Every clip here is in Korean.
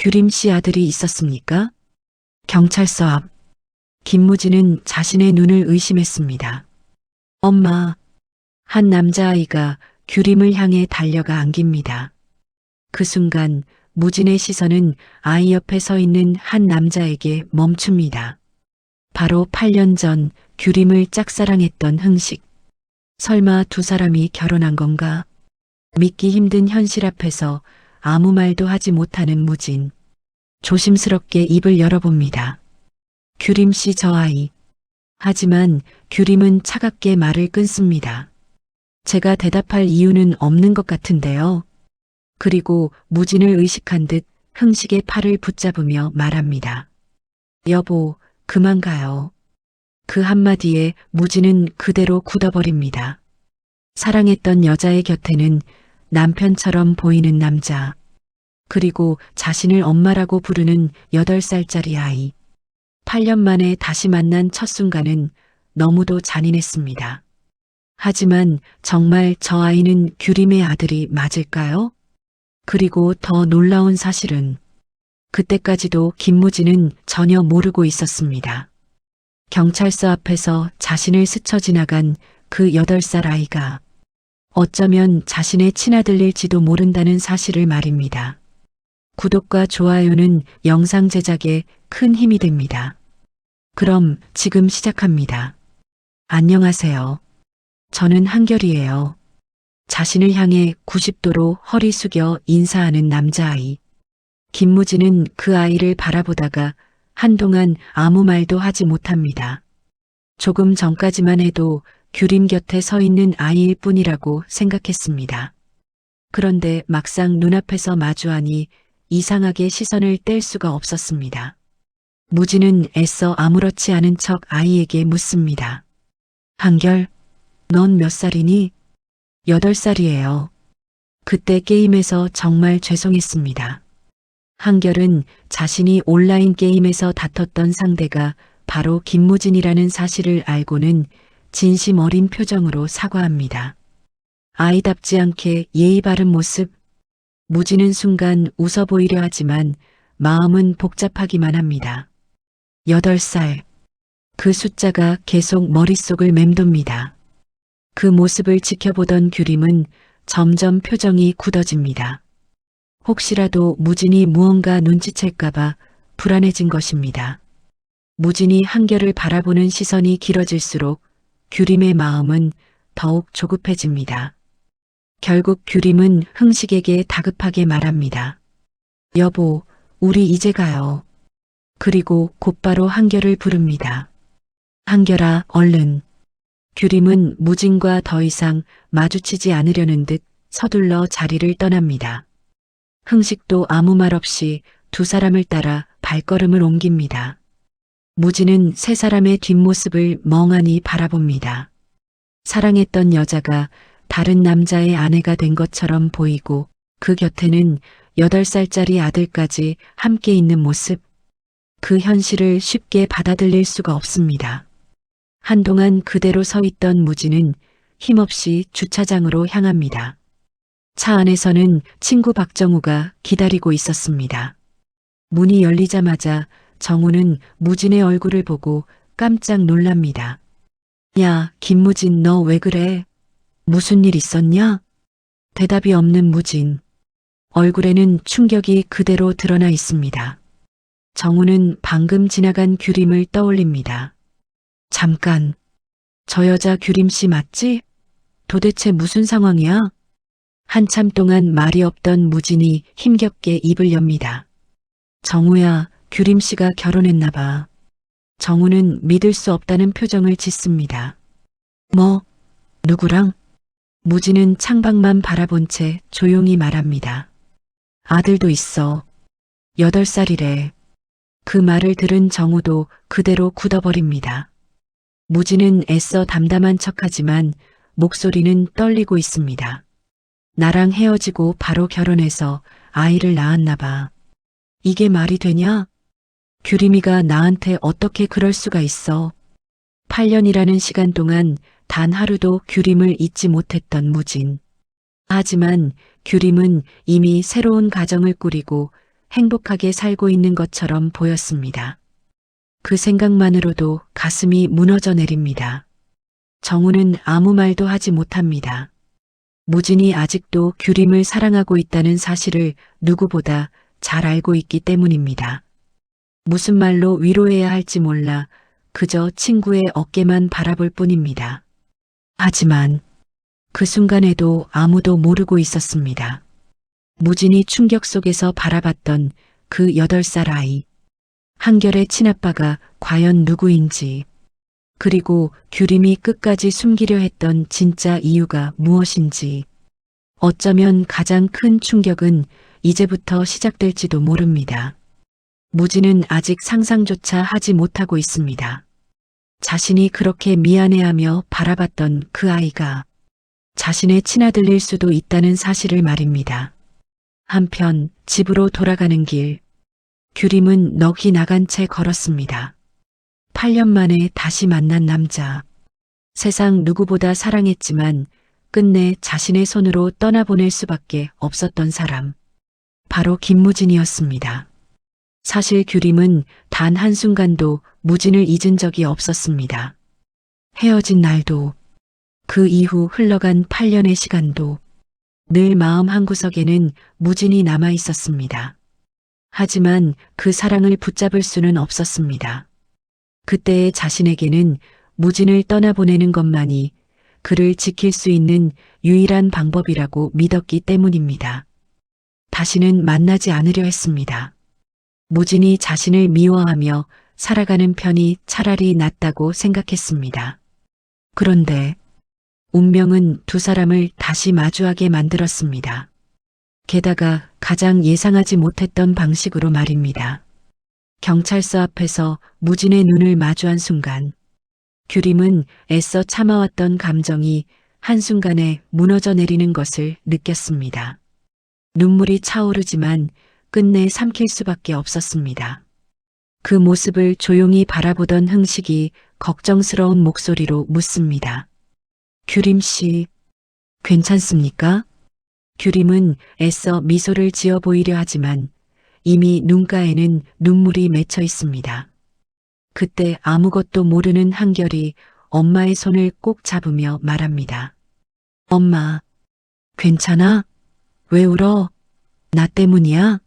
규림 씨 아들이 있었습니까? 경찰서 앞. 김무진은 자신의 눈을 의심했습니다. 엄마. 한 남자아이가 규림을 향해 달려가 안깁니다. 그 순간 무진의 시선은 아이 옆에 서 있는 한 남자에게 멈춥니다. 바로 8년 전 규림을 짝사랑했던 흥식. 설마 두 사람이 결혼한 건가? 믿기 힘든 현실 앞에서 아무 말도 하지 못하는 무진. 조심스럽게 입을 열어봅니다. 규림 씨 저 아이. 하지만 규림은 차갑게 말을 끊습니다. 제가 대답할 이유는 없는 것 같은데요. 그리고 무진을 의식한 듯 흥식의 팔을 붙잡으며 말합니다. 여보, 그만 가요. 그 한마디에 무진은 그대로 굳어버립니다. 사랑했던 여자의 곁에는 남편처럼 보이는 남자, 그리고 자신을 엄마라고 부르는 8살짜리 아이. 8년 만에 다시 만난 첫 순간은 너무도 잔인했습니다. 하지만 정말 저 아이는 규림의 아들이 맞을까요? 그리고 더 놀라운 사실은 그때까지도 김무진은 전혀 모르고 있었습니다. 경찰서 앞에서 자신을 스쳐 지나간 그 8살 아이가 어쩌면 자신의 친아들일지도 모른다는 사실을 말입니다. 구독과 좋아요는 영상 제작에 큰 힘이 됩니다. 그럼 지금 시작합니다. 안녕하세요. 저는 한결이에요. 자신을 향해 90도로 허리 숙여 인사하는 남자아이. 김무진은 그 아이를 바라보다가 한동안 아무 말도 하지 못합니다. 조금 전까지만 해도 규림 곁에 서 있는 아이일 뿐이라고 생각했습니다. 그런데 막상 눈앞에서 마주하니 이상하게 시선을 뗄 수가 없었습니다. 무진은 애써 아무렇지 않은 척 아이에게 묻습니다. 한결, 넌 몇 살이니? 8살이에요. 그때 게임에서 정말 죄송했습니다. 한결은 자신이 온라인 게임에서 다퉜던 상대가 바로 김무진이라는 사실을 알고는 진심 어린 표정으로 사과합니다. 아이답지 않게 예의 바른 모습. 무진은 순간 웃어 보이려 하지만 마음은 복잡하기만 합니다. 8살. 그 숫자가 계속 머릿속을 맴돕니다. 그 모습을 지켜보던 규림은 점점 표정이 굳어집니다. 혹시라도 무진이 무언가 눈치챌까봐 불안해진 것입니다. 무진이 한결을 바라보는 시선이 길어질수록 규림의 마음은 더욱 조급해집니다. 결국 규림은 흥식에게 다급하게 말합니다. 여보, 우리 이제 가요. 그리고 곧바로 한결을 부릅니다. 한결아, 얼른. 규림은 무진과 더 이상 마주치지 않으려는 듯 서둘러 자리를 떠납니다. 흥식도 아무 말 없이 두 사람을 따라 발걸음을 옮깁니다. 무진은 세 사람의 뒷모습을 멍하니 바라봅니다. 사랑했던 여자가 다른 남자의 아내가 된 것처럼 보이고 그 곁에는 8살짜리 아들까지 함께 있는 모습. 그 현실을 쉽게 받아들일 수가 없습니다. 한동안 그대로 서 있던 무진은 힘없이 주차장으로 향합니다. 차 안에서는 친구 박정우가 기다리고 있었습니다. 문이 열리자마자 정우는 무진의 얼굴을 보고 깜짝 놀랍니다. 야, 김무진, 너 왜 그래? 무슨 일 있었냐? 대답이 없는 무진. 얼굴에는 충격이 그대로 드러나 있습니다. 정우는 방금 지나간 규림을 떠올립니다. 잠깐, 저 여자 규림 씨 맞지? 도대체 무슨 상황이야? 한참 동안 말이 없던 무진이 힘겹게 입을 엽니다. 정우야, 규림 씨가 결혼했나 봐. 정우는 믿을 수 없다는 표정을 짓습니다. 뭐? 누구랑? 무진은 창밖만 바라본 채 조용히 말합니다. 아들도 있어. 8살이래. 그 말을 들은 정우도 그대로 굳어버립니다. 무진은 애써 담담한 척하지만 목소리는 떨리고 있습니다. 나랑 헤어지고 바로 결혼해서 아이를 낳았나 봐. 이게 말이 되냐? 규림이가 나한테 어떻게 그럴 수가 있어. 8년이라는 시간 동안 단 하루도 규림을 잊지 못했던 무진. 하지만 규림은 이미 새로운 가정을 꾸리고 행복하게 살고 있는 것처럼 보였습니다. 그 생각만으로도 가슴이 무너져 내립니다. 정우는 아무 말도 하지 못합니다. 무진이 아직도 규림을 사랑하고 있다는 사실을 누구보다 잘 알고 있기 때문입니다. 무슨 말로 위로해야 할지 몰라 그저 친구의 어깨만 바라볼 뿐입니다. 하지만 그 순간에도 아무도 모르고 있었습니다. 무진이 충격 속에서 바라봤던 그 8살 아이. 한결의 친아빠가 과연 누구인지, 그리고 규림이 끝까지 숨기려 했던 진짜 이유가 무엇인지, 어쩌면 가장 큰 충격은 이제부터 시작될지도 모릅니다. 무진은 아직 상상조차 하지 못하고 있습니다. 자신이 그렇게 미안해하며 바라봤던 그 아이가 자신의 친아들일 수도 있다는 사실을 말입니다. 한편 집으로 돌아가는 길, 규림은 넋이 나간 채 걸었습니다. 8년 만에 다시 만난 남자. 세상 누구보다 사랑했지만 끝내 자신의 손으로 떠나보낼 수밖에 없었던 사람. 바로 김무진이었습니다. 사실 규림은 단 한순간도 무진을 잊은 적이 없었습니다. 헤어진 날도, 그 이후 흘러간 8년의 시간도 늘 마음 한구석에는 무진이 남아 있었습니다. 하지만 그 사랑을 붙잡을 수는 없었습니다. 그때의 자신에게는 무진을 떠나보내는 것만이 그를 지킬 수 있는 유일한 방법이라고 믿었기 때문입니다. 다시는 만나지 않으려 했습니다. 무진이 자신을 미워하며 살아가는 편이 차라리 낫다고 생각했습니다. 그런데 운명은 두 사람을 다시 마주하게 만들었습니다. 게다가 가장 예상하지 못했던 방식으로 말입니다. 경찰서 앞에서 무진의 눈을 마주한 순간, 규림은 애써 참아왔던 감정이 한순간에 무너져 내리는 것을 느꼈습니다. 눈물이 차오르지만 끝내 삼킬 수밖에 없었습니다. 그 모습을 조용히 바라보던 흥식이 걱정스러운 목소리로 묻습니다. 규림 씨, 괜찮습니까? 규림은 애써 미소를 지어 보이려 하지만 이미 눈가에는 눈물이 맺혀 있습니다. 그때 아무것도 모르는 한결이 엄마의 손을 꼭 잡으며 말합니다. 엄마, 괜찮아? 왜 울어? 나 때문이야?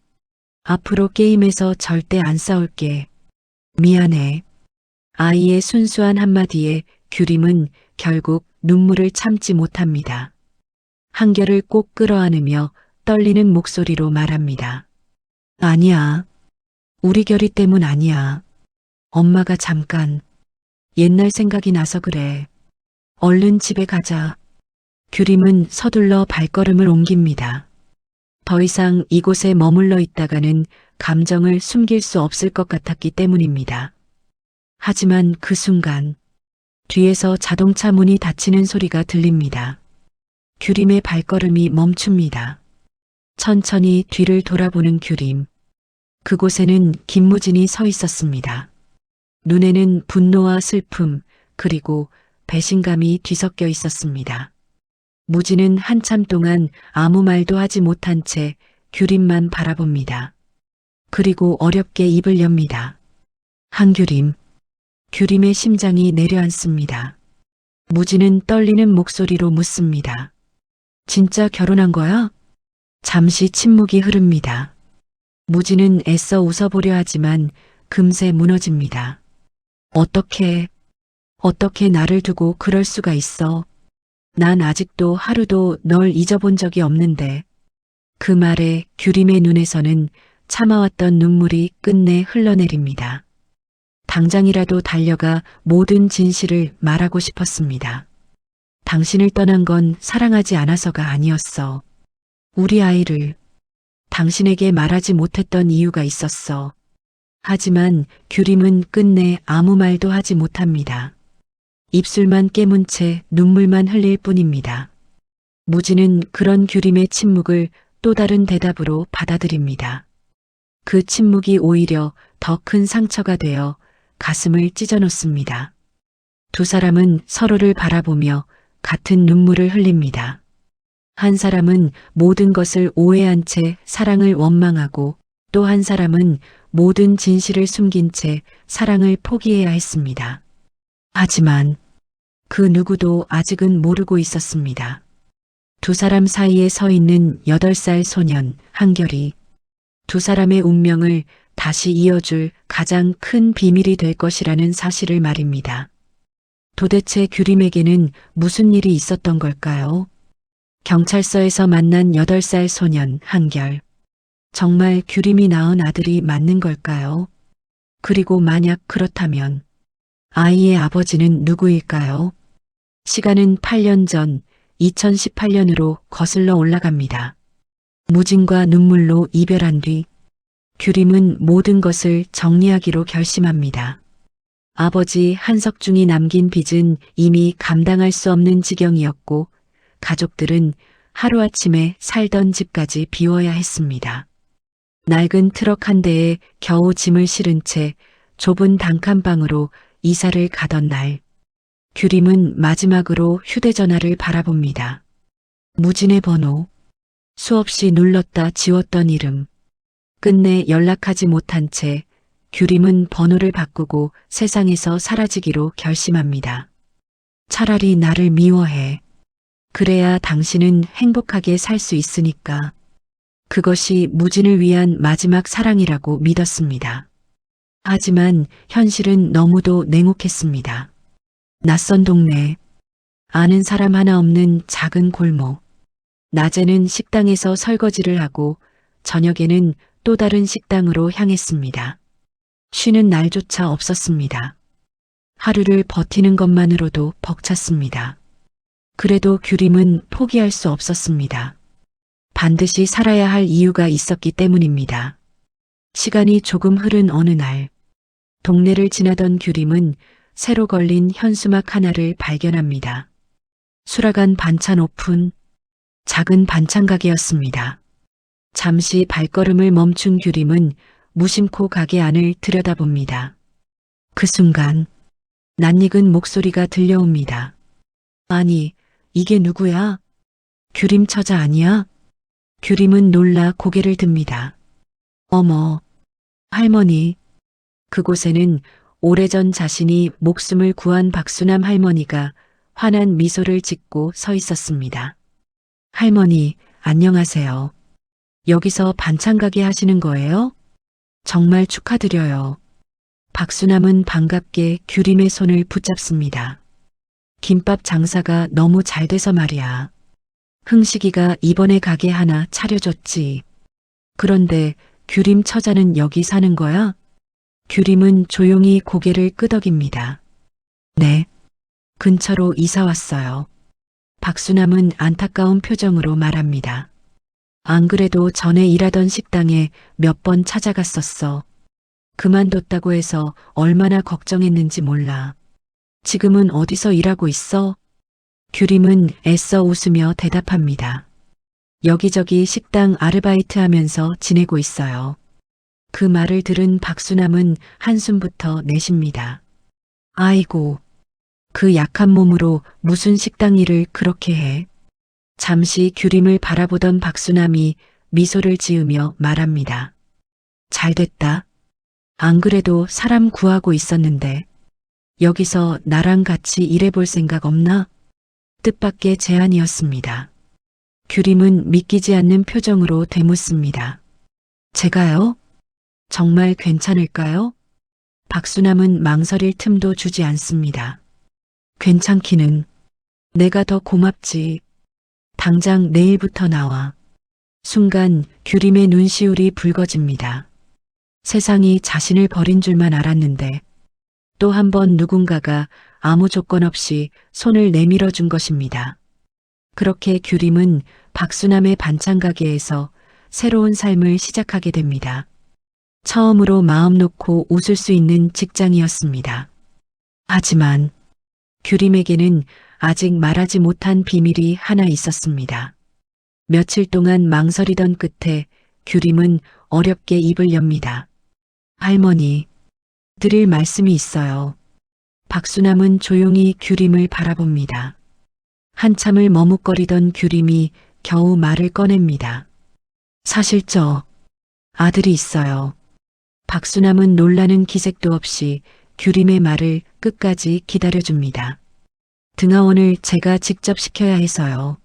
앞으로 게임에서 절대 안 싸울게. 미안해. 아이의 순수한 한마디에 규림은 결국 눈물을 참지 못합니다. 한결을 꼭 끌어안으며 떨리는 목소리로 말합니다. 아니야. 우리 결이 때문 아니야. 엄마가 잠깐 옛날 생각이 나서 그래. 얼른 집에 가자. 규림은 서둘러 발걸음을 옮깁니다. 더 이상 이곳에 머물러 있다가는 감정을 숨길 수 없을 것 같았기 때문입니다. 하지만 그 순간 뒤에서 자동차 문이 닫히는 소리가 들립니다. 규림의 발걸음이 멈춥니다. 천천히 뒤를 돌아보는 규림. 그곳에는 김무진이 서 있었습니다. 눈에는 분노와 슬픔 그리고 배신감이 뒤섞여 있었습니다. 무진은 한참 동안 아무 말도 하지 못한 채 규림만 바라봅니다. 그리고 어렵게 입을 엽니다. 한규림. 규림의 심장이 내려앉습니다. 무진은 떨리는 목소리로 묻습니다. 진짜 결혼한 거야? 잠시 침묵이 흐릅니다. 무진은 애써 웃어보려 하지만 금세 무너집니다. 어떻게 나를 두고 그럴 수가 있어? 난 아직도 하루도 널 잊어본 적이 없는데. 그 말에 규림의 눈에서는 참아왔던 눈물이 끝내 흘러내립니다. 당장이라도 달려가 모든 진실을 말하고 싶었습니다. 당신을 떠난 건 사랑하지 않아서가 아니었어. 우리 아이를 당신에게 말하지 못했던 이유가 있었어. 하지만 규림은 끝내 아무 말도 하지 못합니다. 입술만 깨문 채 눈물만 흘릴 뿐입니다. 무진은 그런 규림의 침묵을 또 다른 대답으로 받아들입니다. 그 침묵이 오히려 더 큰 상처가 되어 가슴을 찢어놓습니다. 두 사람은 서로를 바라보며 같은 눈물을 흘립니다. 한 사람은 모든 것을 오해한 채 사랑을 원망하고 또 한 사람은 모든 진실을 숨긴 채 사랑을 포기해야 했습니다. 하지만 그 누구도 아직은 모르고 있었습니다. 두 사람 사이에 서 있는 8살 소년 한결이 두 사람의 운명을 다시 이어줄 가장 큰 비밀이 될 것이라는 사실을 말입니다. 도대체 규림에게는 무슨 일이 있었던 걸까요? 경찰서에서 만난 8살 소년 한결. 정말 규림이 낳은 아들이 맞는 걸까요? 그리고 만약 그렇다면 아이의 아버지는 누구일까요? 시간은 8년 전 2018년으로 거슬러 올라갑니다. 무진과 눈물로 이별한 뒤 규림은 모든 것을 정리하기로 결심합니다. 아버지 한석중이 남긴 빚은 이미 감당할 수 없는 지경이었고 가족들은 하루아침에 살던 집까지 비워야 했습니다. 낡은 트럭 한 대에 겨우 짐을 실은 채 좁은 단칸방으로 이사를 가던 날 규림은 마지막으로 휴대전화를 바라봅니다. 무진의 번호, 수없이 눌렀다 지웠던 이름, 끝내 연락하지 못한 채 규림은 번호를 바꾸고 세상에서 사라지기로 결심합니다. 차라리 나를 미워해. 그래야 당신은 행복하게 살 수 있으니까. 그것이 무진을 위한 마지막 사랑이라고 믿었습니다. 하지만 현실은 너무도 냉혹했습니다. 낯선 동네, 아는 사람 하나 없는 작은 골목, 낮에는 식당에서 설거지를 하고 저녁에는 또 다른 식당으로 향했습니다. 쉬는 날조차 없었습니다. 하루를 버티는 것만으로도 벅찼습니다. 그래도 규림은 포기할 수 없었습니다. 반드시 살아야 할 이유가 있었기 때문입니다. 시간이 조금 흐른 어느 날, 동네를 지나던 규림은 새로 걸린 현수막 하나를 발견합니다. 수라간 반찬 오픈, 작은 반찬 가게였습니다. 잠시 발걸음을 멈춘 규림은 무심코 가게 안을 들여다봅니다. 그 순간 낯익은 목소리가 들려옵니다. 아니, 이게 누구야? 규림 처자 아니야? 규림은 놀라 고개를 듭니다. 어머, 할머니. 그곳에는 오래전 자신이 목숨을 구한 박수남 할머니가 환한 미소를 짓고 서 있었습니다. 할머니, 안녕하세요. 여기서 반찬 가게 하시는 거예요? 정말 축하드려요. 박수남은 반갑게 규림의 손을 붙잡습니다. 김밥 장사가 너무 잘 돼서 말이야. 흥식이가 이번에 가게 하나 차려줬지. 그런데 규림 처자는 여기 사는 거야? 규림은 조용히 고개를 끄덕입니다. 네. 근처로 이사 왔어요. 박수남은 안타까운 표정으로 말합니다. 안 그래도 전에 일하던 식당에 몇 번 찾아갔었어. 그만뒀다고 해서 얼마나 걱정했는지 몰라. 지금은 어디서 일하고 있어? 규림은 애써 웃으며 대답합니다. 여기저기 식당 아르바이트 하면서 지내고 있어요. 그 말을 들은 박수남은 한숨부터 내쉽니다. 아이고, 그 약한 몸으로 무슨 식당 일을 그렇게 해? 잠시 규림을 바라보던 박수남이 미소를 지으며 말합니다. 잘됐다. 안 그래도 사람 구하고 있었는데 여기서 나랑 같이 일해볼 생각 없나? 뜻밖의 제안이었습니다. 규림은 믿기지 않는 표정으로 되묻습니다. 제가요? 정말 괜찮을까요? 박수남은 망설일 틈도 주지 않습니다. 괜찮기는 내가 더 고맙지. 당장 내일부터 나와. 순간 규림의 눈시울이 붉어집니다. 세상이 자신을 버린 줄만 알았는데 또 한 번 누군가가 아무 조건 없이 손을 내밀어 준 것입니다. 그렇게 규림은 박수남의 반찬 가게에서 새로운 삶을 시작하게 됩니다. 처음으로 마음 놓고 웃을 수 있는 직장이었습니다. 하지만 규림에게는 아직 말하지 못한 비밀이 하나 있었습니다. 며칠 동안 망설이던 끝에 규림은 어렵게 입을 엽니다. 할머니, 드릴 말씀이 있어요. 박수남은 조용히 규림을 바라봅니다. 한참을 머뭇거리던 규림이 겨우 말을 꺼냅니다. 사실 아들이 있어요. 박수남은 놀라는 기색도 없이 규림의 말을 끝까지 기다려줍니다. 등하원을 제가 직접 시켜야 해서요.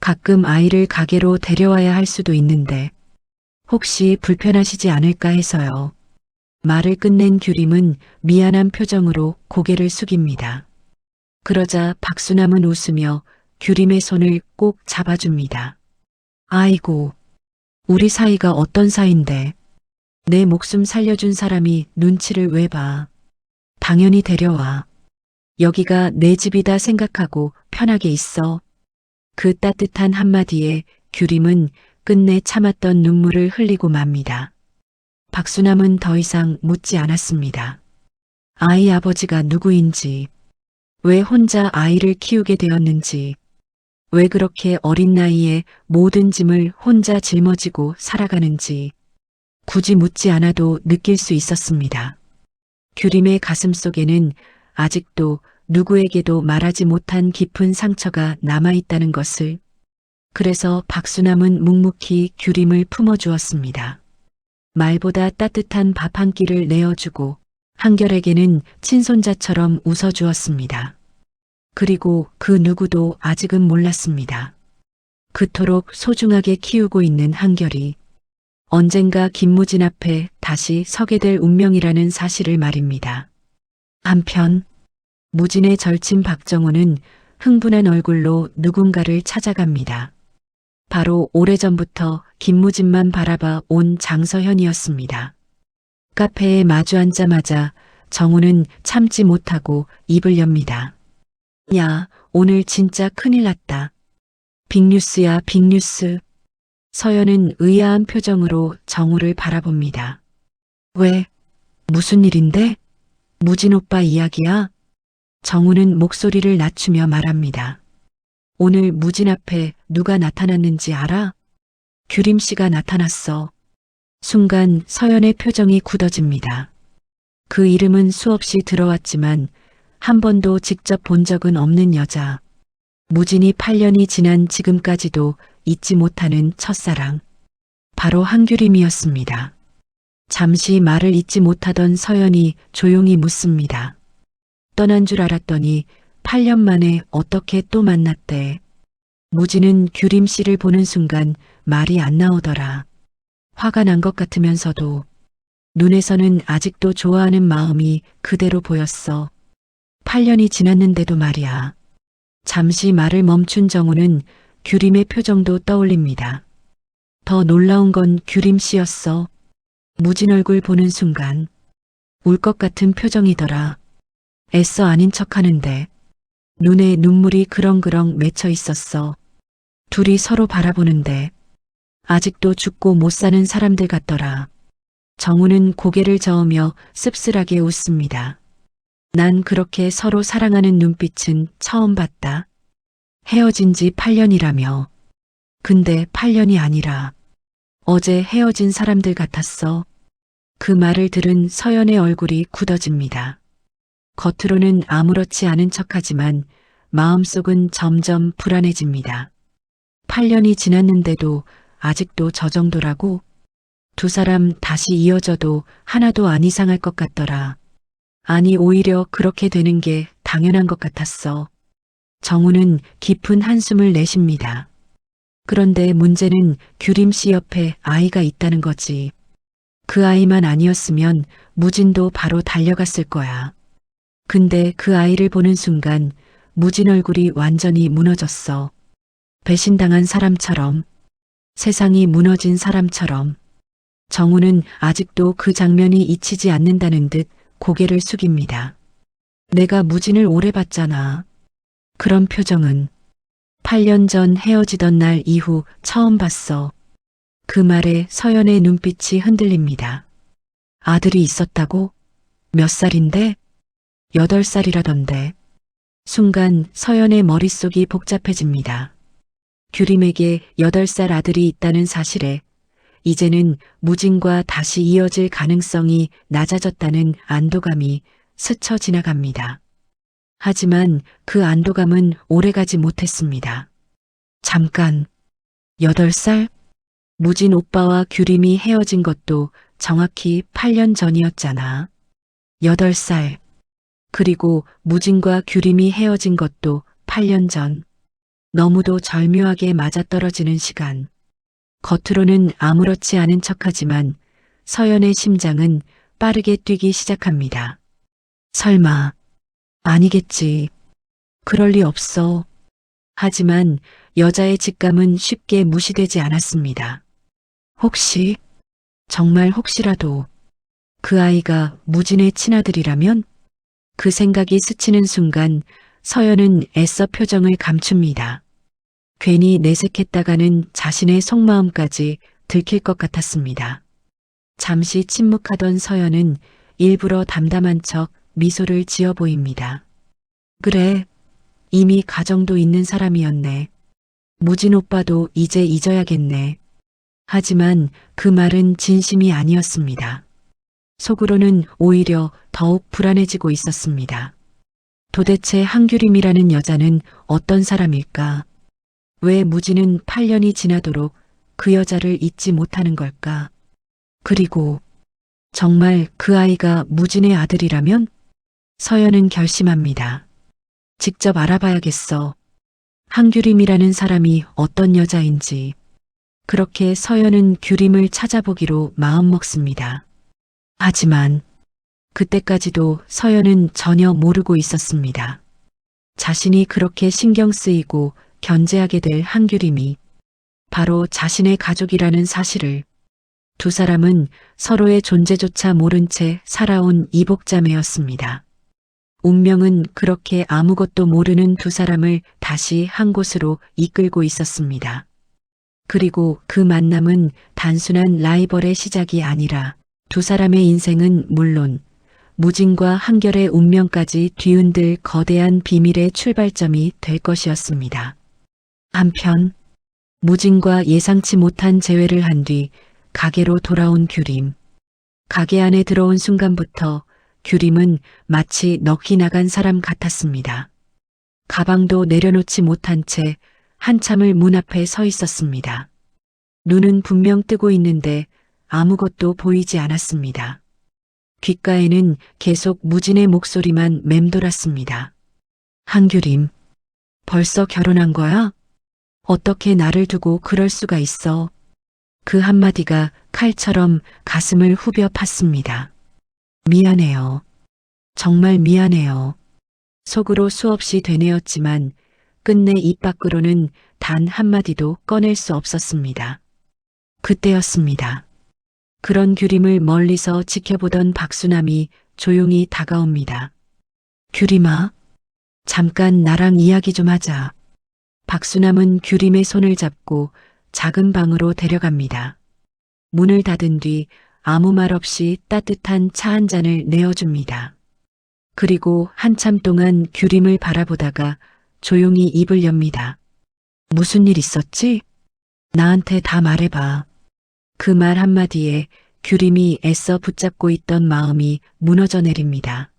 가끔 아이를 가게로 데려와야 할 수도 있는데 혹시 불편하시지 않을까 해서요. 말을 끝낸 규림은 미안한 표정으로 고개를 숙입니다. 그러자 박수남은 웃으며 규림의 손을 꼭 잡아줍니다. 아이고, 우리 사이가 어떤 사이인데 내 목숨 살려준 사람이 눈치를 왜 봐. 당연히 데려와. 여기가 내 집이다 생각하고 편하게 있어. 그 따뜻한 한마디에 규림은 끝내 참았던 눈물을 흘리고 맙니다. 박수남은 더 이상 묻지 않았습니다. 아이 아버지가 누구인지, 왜 혼자 아이를 키우게 되었는지, 왜 그렇게 어린 나이에 모든 짐을 혼자 짊어지고 살아가는지 굳이 묻지 않아도 느낄 수 있었습니다. 규림의 가슴 속에는 아직도 누구에게도 말하지 못한 깊은 상처가 남아있다는 것을. 그래서 박수남은 묵묵히 규림을 품어주었습니다. 말보다 따뜻한 밥 한 끼를 내어주고 한결에게는 친손자처럼 웃어주었습니다. 그리고 그 누구도 아직은 몰랐습니다. 그토록 소중하게 키우고 있는 한결이 언젠가 김무진 앞에 다시 서게 될 운명이라는 사실을 말입니다. 한편 무진의 절친 박정호는 흥분한 얼굴로 누군가를 찾아갑니다. 바로 오래전부터 김무진만 바라봐 온 장서현이었습니다. 카페에 마주 앉자마자 정우는 참지 못하고 입을 엽니다. 야, 오늘 진짜 큰일 났다. 빅뉴스야, 빅뉴스. 서연은 의아한 표정으로 정우를 바라봅니다. 왜? 무슨 일인데? 무진 오빠 이야기야? 정우는 목소리를 낮추며 말합니다. 오늘 무진 앞에 누가 나타났는지 알아? 규림 씨가 나타났어. 순간 서연의 표정이 굳어집니다. 그 이름은 수없이 들어왔지만 한 번도 직접 본 적은 없는 여자. 무진이 8년이 지난 지금까지도 잊지 못하는 첫사랑. 바로 한규림이었습니다. 잠시 말을 잇지 못하던 서연이 조용히 묻습니다. 떠난 줄 알았더니 8년 만에 어떻게 또 만났대. 무진은 규림 씨를 보는 순간 말이 안 나오더라. 화가 난 것 같으면서도 눈에서는 아직도 좋아하는 마음이 그대로 보였어. 8년이 지났는데도 말이야. 잠시 말을 멈춘 정우는 규림의 표정도 떠올립니다. 더 놀라운 건 규림 씨였어. 무진 얼굴 보는 순간 울 것 같은 표정이더라. 애써 아닌 척하는데 눈에 눈물이 그렁그렁 맺혀 있었어. 둘이 서로 바라보는데 아직도 죽고 못 사는 사람들 같더라. 정우는 고개를 저으며 씁쓸하게 웃습니다. 난 그렇게 서로 사랑하는 눈빛은 처음 봤다. 헤어진 지 8년이라며. 근데 8년이 아니라 어제 헤어진 사람들 같았어. 그 말을 들은 서연의 얼굴이 굳어집니다. 겉으로는 아무렇지 않은 척하지만 마음속은 점점 불안해집니다. 8년이 지났는데도 아직도 저 정도라고? 두 사람 다시 이어져도 하나도 안 이상할 것 같더라. 아니 오히려 그렇게 되는 게 당연한 것 같았어. 정우는 깊은 한숨을 내쉽니다. 그런데 문제는 규림 씨 옆에 아이가 있다는 거지. 그 아이만 아니었으면 무진도 바로 달려갔을 거야. 근데 그 아이를 보는 순간 무진 얼굴이 완전히 무너졌어. 배신당한 사람처럼, 세상이 무너진 사람처럼. 정우는 아직도 그 장면이 잊히지 않는다는 듯 고개를 숙입니다. 내가 무진을 오래 봤잖아. 그런 표정은 8년 전 헤어지던 날 이후 처음 봤어. 그 말에 서연의 눈빛이 흔들립니다. 아들이 있었다고? 몇 살인데? 8살이라던데. 순간 서연의 머릿속이 복잡해집니다. 규림에게 8살 아들이 있다는 사실에 이제는 무진과 다시 이어질 가능성이 낮아졌다는 안도감이 스쳐 지나갑니다. 하지만 그 안도감은 오래가지 못했습니다. 잠깐, 8살? 무진 오빠와 규림이 헤어진 것도 정확히 8년 전이었잖아. 8살. 그리고 무진과 규림이 헤어진 것도 8년 전. 너무도 절묘하게 맞아떨어지는 시간. 겉으로는 아무렇지 않은 척하지만 서연의 심장은 빠르게 뛰기 시작합니다. 설마, 아니겠지. 그럴 리 없어. 하지만 여자의 직감은 쉽게 무시되지 않았습니다. 혹시, 정말 혹시라도 그 아이가 무진의 친아들이라면? 그 생각이 스치는 순간 서연은 애써 표정을 감춥니다. 괜히 내색했다가는 자신의 속마음까지 들킬 것 같았습니다. 잠시 침묵하던 서연은 일부러 담담한 척 미소를 지어 보입니다. 그래, 이미 가정도 있는 사람이었네. 무진 오빠도 이제 잊어야겠네. 하지만 그 말은 진심이 아니었습니다. 속으로는 오히려 더욱 불안해지고 있었습니다. 도대체 한규림이라는 여자는 어떤 사람일까? 왜 무진은 8년이 지나도록 그 여자를 잊지 못하는 걸까? 그리고 정말 그 아이가 무진의 아들이라면? 서연은 결심합니다. 직접 알아봐야겠어. 한규림이라는 사람이 어떤 여자인지. 그렇게 서연은 규림을 찾아보기로 마음먹습니다. 하지만 그때까지도 서연은 전혀 모르고 있었습니다. 자신이 그렇게 신경 쓰이고 견제하게 될 한규림이 바로 자신의 가족이라는 사실을. 두 사람은 서로의 존재조차 모른 채 살아온 이복자매였습니다. 운명은 그렇게 아무것도 모르는 두 사람을 다시 한 곳으로 이끌고 있었습니다. 그리고 그 만남은 단순한 라이벌의 시작이 아니라 두 사람의 인생은 물론 무진과 한결의 운명까지 뒤흔들 거대한 비밀의 출발점이 될 것이었습니다. 한편 무진과 예상치 못한 재회를 한 뒤 가게로 돌아온 규림. 가게 안에 들어온 순간부터 규림은 마치 넋이 나간 사람 같았습니다. 가방도 내려놓지 못한 채 한참을 문 앞에 서 있었습니다. 눈은 분명 뜨고 있는데 아무것도 보이지 않았습니다. 귓가에는 계속 무진의 목소리만 맴돌았습니다. 한규림, 벌써 결혼한 거야? 어떻게 나를 두고 그럴 수가 있어? 그 한마디가 칼처럼 가슴을 후벼 팠습니다. 미안해요. 정말 미안해요. 속으로 수없이 되뇌었지만 끝내 입 밖으로는 단 한마디도 꺼낼 수 없었습니다. 그때였습니다. 그런 규림을 멀리서 지켜보던 박수남이 조용히 다가옵니다. 규림아, 잠깐 나랑 이야기 좀 하자. 박수남은 규림의 손을 잡고 작은 방으로 데려갑니다. 문을 닫은 뒤 아무 말 없이 따뜻한 차 한 잔을 내어줍니다. 그리고 한참 동안 규림을 바라보다가 조용히 입을 엽니다. 무슨 일 있었지? 나한테 다 말해봐. 그 말 한마디에 규림이 애써 붙잡고 있던 마음이 무너져 내립니다.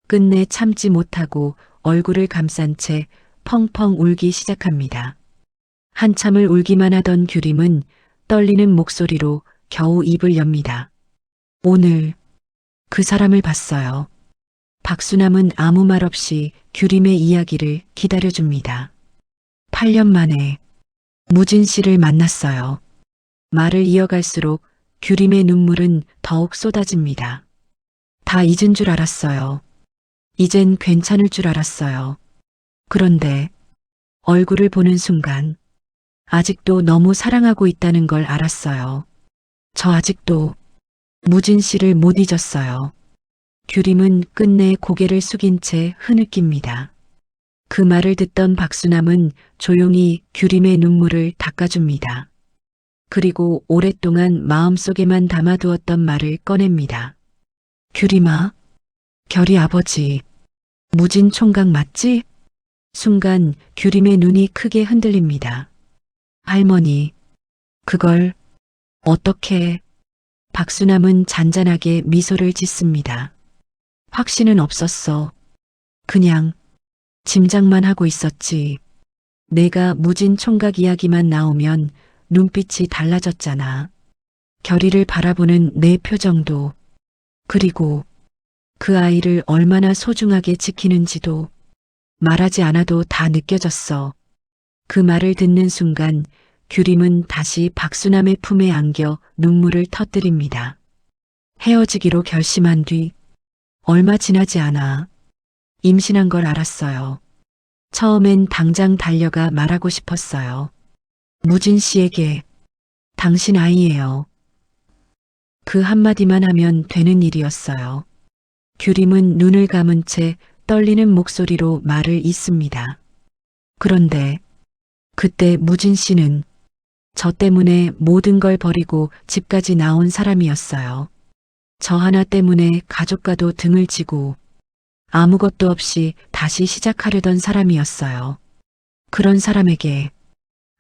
끝내 참지 못하고 얼굴을 감싼 채 펑펑 울기 시작합니다. 한참을 울기만 하던 규림은 떨리는 목소리로 겨우 입을 엽니다. 오늘 그 사람을 봤어요. 박수남은 아무 말 없이 규림의 이야기를 기다려줍니다. 8년 만에 무진 씨를 만났어요. 말을 이어갈수록 규림의 눈물은 더욱 쏟아집니다. 다 잊은 줄 알았어요. 이젠 괜찮을 줄 알았어요. 그런데 얼굴을 보는 순간 아직도 너무 사랑하고 있다는 걸 알았어요. 저 아직도 무진 씨를 못 잊었어요. 규림은 끝내 고개를 숙인 채 흐느낍니다. 그 말을 듣던 박수남은 조용히 규림의 눈물을 닦아줍니다. 그리고 오랫동안 마음속에만 담아두었던 말을 꺼냅니다. 규림아, 결이 아버지, 무진 총각 맞지? 순간 규림의 눈이 크게 흔들립니다. 할머니, 그걸 어떻게? 박수남은 잔잔하게 미소를 짓습니다. 확신은 없었어. 그냥 짐작만 하고 있었지. 내가 무진 총각 이야기만 나오면 눈빛이 달라졌잖아. 결의를 바라보는 내 표정도, 그리고 그 아이를 얼마나 소중하게 지키는지도 말하지 않아도 다 느껴졌어. 그 말을 듣는 순간 규림은 다시 박수남의 품에 안겨 눈물을 터뜨립니다. 헤어지기로 결심한 뒤 얼마 지나지 않아 임신한 걸 알았어요. 처음엔 당장 달려가 말하고 싶었어요. 무진 씨에게 당신 아이예요. 그 한마디만 하면 되는 일이었어요. 규림은 눈을 감은 채 떨리는 목소리로 말을 잇습니다. 그런데 그때 무진 씨는 저 때문에 모든 걸 버리고 집까지 나온 사람이었어요. 저 하나 때문에 가족과도 등을 지고 아무것도 없이 다시 시작하려던 사람이었어요. 그런 사람에게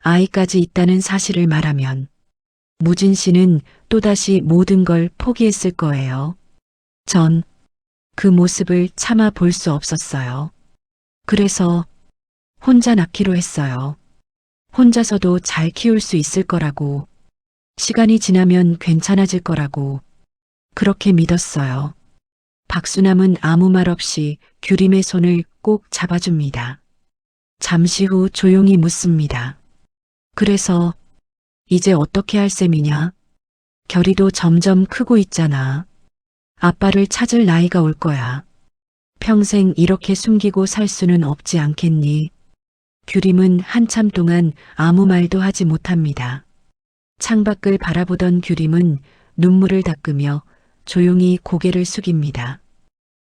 아이까지 있다는 사실을 말하면 무진 씨는 또다시 모든 걸 포기했을 거예요. 전 그 모습을 참아 볼 수 없었어요. 그래서 혼자 낳기로 했어요. 혼자서도 잘 키울 수 있을 거라고, 시간이 지나면 괜찮아질 거라고, 그렇게 믿었어요. 박수남은 아무 말 없이 규림의 손을 꼭 잡아줍니다. 잠시 후 조용히 묻습니다. 그래서 이제 어떻게 할 셈이냐? 결의도 점점 크고 있잖아. 아빠를 찾을 나이가 올 거야. 평생 이렇게 숨기고 살 수는 없지 않겠니? 규림은 한참 동안 아무 말도 하지 못합니다. 창밖을 바라보던 규림은 눈물을 닦으며 조용히 고개를 숙입니다.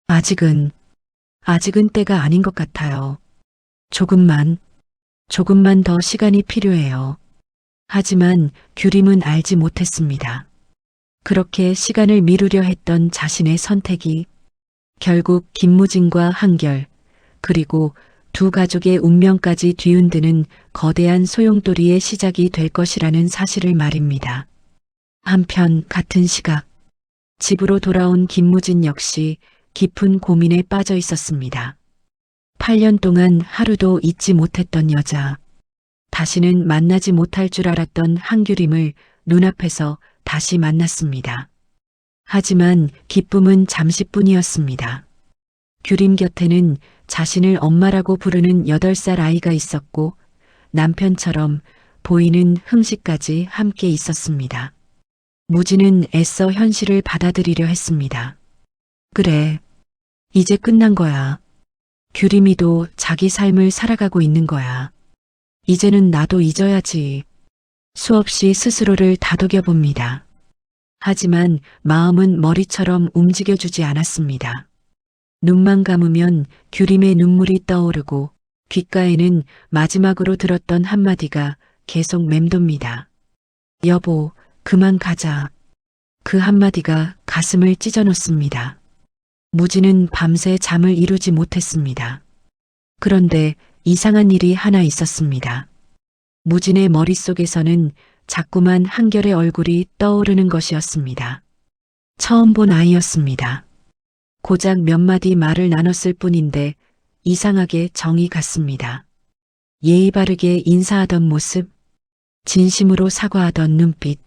아직은 때가 아닌 것 같아요. 조금만 더 시간이 필요해요. 하지만 규림은 알지 못했습니다. 그렇게 시간을 미루려 했던 자신의 선택이 결국 김무진과 한결, 그리고 두 가족의 운명까지 뒤흔드는 거대한 소용돌이의 시작이 될 것이라는 사실을 말입니다. 한편 같은 시각, 집으로 돌아온 김무진 역시 깊은 고민에 빠져 있었습니다. 8년 동안 하루도 잊지 못했던 여자, 다시는 만나지 못할 줄 알았던 한규림을 눈앞에서 다시 만났습니다. 하지만 기쁨은 잠시뿐이었습니다. 규림 곁에는 자신을 엄마라고 부르는 8살 아이가 있었고 남편처럼 보이는 흥식까지 함께 있었습니다. 무진은 애써 현실을 받아들이려 했습니다. 그래, 이제 끝난 거야. 규림이도 자기 삶을 살아가고 있는 거야. 이제는 나도 잊어야지. 수없이 스스로를 다독여 봅니다. 하지만 마음은 머리처럼 움직여주지 않았습니다. 눈만 감으면 규림의 눈물이 떠오르고 귓가에는 마지막으로 들었던 한마디가 계속 맴돕니다. 여보, 그만 가자. 그 한마디가 가슴을 찢어놓습니다. 무진은 밤새 잠을 이루지 못했습니다. 그런데 이상한 일이 하나 있었습니다. 무진의 머릿속에서는 자꾸만 한결의 얼굴이 떠오르는 것이었습니다. 처음 본 아이였습니다. 고작 몇 마디 말을 나눴을 뿐인데 이상하게 정이 갔습니다. 예의 바르게 인사하던 모습, 진심으로 사과하던 눈빛,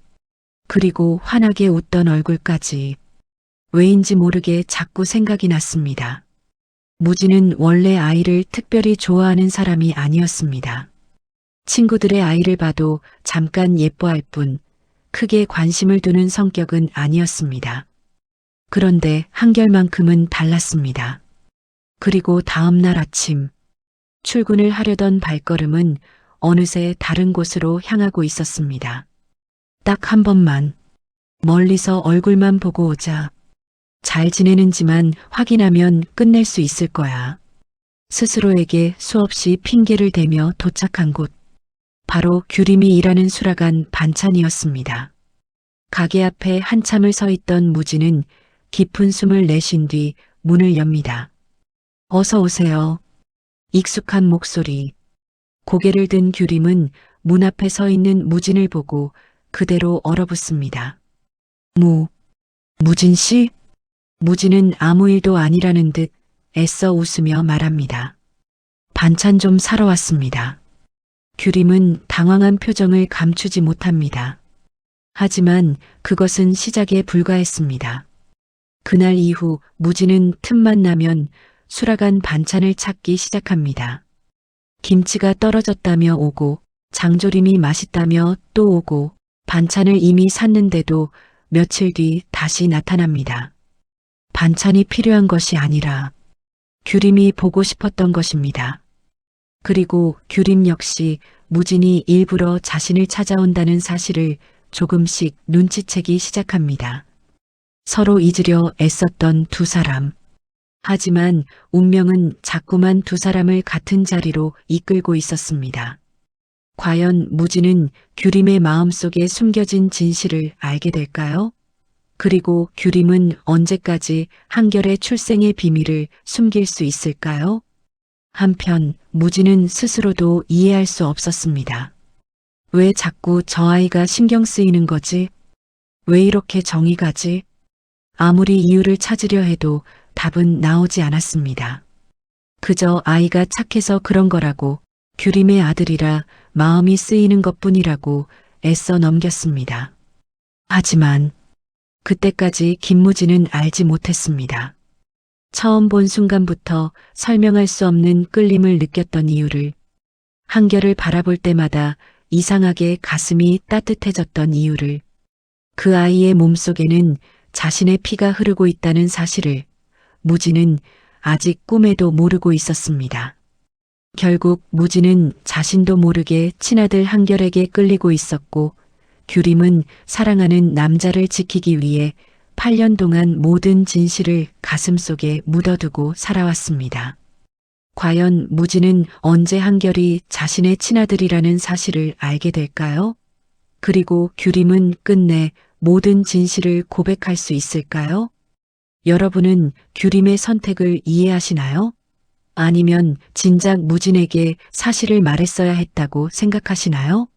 그리고 환하게 웃던 얼굴까지 왜인지 모르게 자꾸 생각이 났습니다. 무진은 원래 아이를 특별히 좋아하는 사람이 아니었습니다. 친구들의 아이를 봐도 잠깐 예뻐할 뿐 크게 관심을 두는 성격은 아니었습니다. 그런데 한결만큼은 달랐습니다. 그리고 다음 날 아침 출근을 하려던 발걸음은 어느새 다른 곳으로 향하고 있었습니다. 딱 한 번만 멀리서 얼굴만 보고 오자. 잘 지내는지만 확인하면 끝낼 수 있을 거야. 스스로에게 수없이 핑계를 대며 도착한 곳. 바로 규림이 일하는 수라간 반찬이었습니다. 가게 앞에 한참을 서 있던 무진은 깊은 숨을 내쉰 뒤 문을 엽니다. 어서 오세요. 익숙한 목소리. 고개를 든 규림은 문 앞에 서 있는 무진을 보고 그대로 얼어붙습니다. 무진 씨? 무진은 아무 일도 아니라는 듯 애써 웃으며 말합니다. 반찬 좀 사러 왔습니다. 규림은 당황한 표정을 감추지 못합니다. 하지만 그것은 시작에 불과했습니다. 그날 이후 무진은 틈만 나면 수라간 반찬을 찾기 시작합니다. 김치가 떨어졌다며 오고 장조림이 맛있다며 또 오고 반찬을 이미 샀는데도 며칠 뒤 다시 나타납니다. 반찬이 필요한 것이 아니라 규림이 보고 싶었던 것입니다. 그리고 규림 역시 무진이 일부러 자신을 찾아온다는 사실을 조금씩 눈치채기 시작합니다. 서로 잊으려 애썼던 두 사람. 하지만 운명은 자꾸만 두 사람을 같은 자리로 이끌고 있었습니다. 과연 무진은 규림의 마음속에 숨겨진 진실을 알게 될까요? 그리고 규림은 언제까지 한결의 출생의 비밀을 숨길 수 있을까요? 한편 무진은 스스로도 이해할 수 없었습니다. 왜 자꾸 저 아이가 신경 쓰이는 거지? 왜 이렇게 정이 가지? 아무리 이유를 찾으려 해도 답은 나오지 않았습니다. 그저 아이가 착해서 그런 거라고, 규림의 아들이라 마음이 쓰이는 것뿐이라고 애써 넘겼습니다. 하지만 그때까지 김무진은 알지 못했습니다. 처음 본 순간부터 설명할 수 없는 끌림을 느꼈던 이유를, 한결을 바라볼 때마다 이상하게 가슴이 따뜻해졌던 이유를, 그 아이의 몸속에는 자신의 피가 흐르고 있다는 사실을 무진은 아직 꿈에도 모르고 있었습니다. 결국 무진은 자신도 모르게 친아들 한결에게 끌리고 있었고, 규림은 사랑하는 남자를 지키기 위해 8년 동안 모든 진실을 가슴속에 묻어두고 살아왔습니다. 과연 무진은 언제 한결이 자신의 친아들이라는 사실을 알게 될까요? 그리고 규림은 끝내 모든 진실을 고백할 수 있을까요? 여러분은 규림의 선택을 이해하시나요? 아니면 진작 무진에게 사실을 말했어야 했다고 생각하시나요?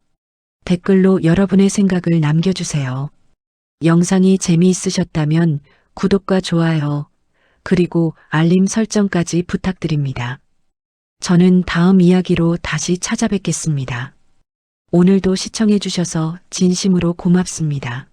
댓글로 여러분의 생각을 남겨주세요. 영상이 재미있으셨다면 구독과 좋아요, 그리고 알림 설정까지 부탁드립니다. 저는 다음 이야기로 다시 찾아뵙겠습니다. 오늘도 시청해주셔서 진심으로 고맙습니다.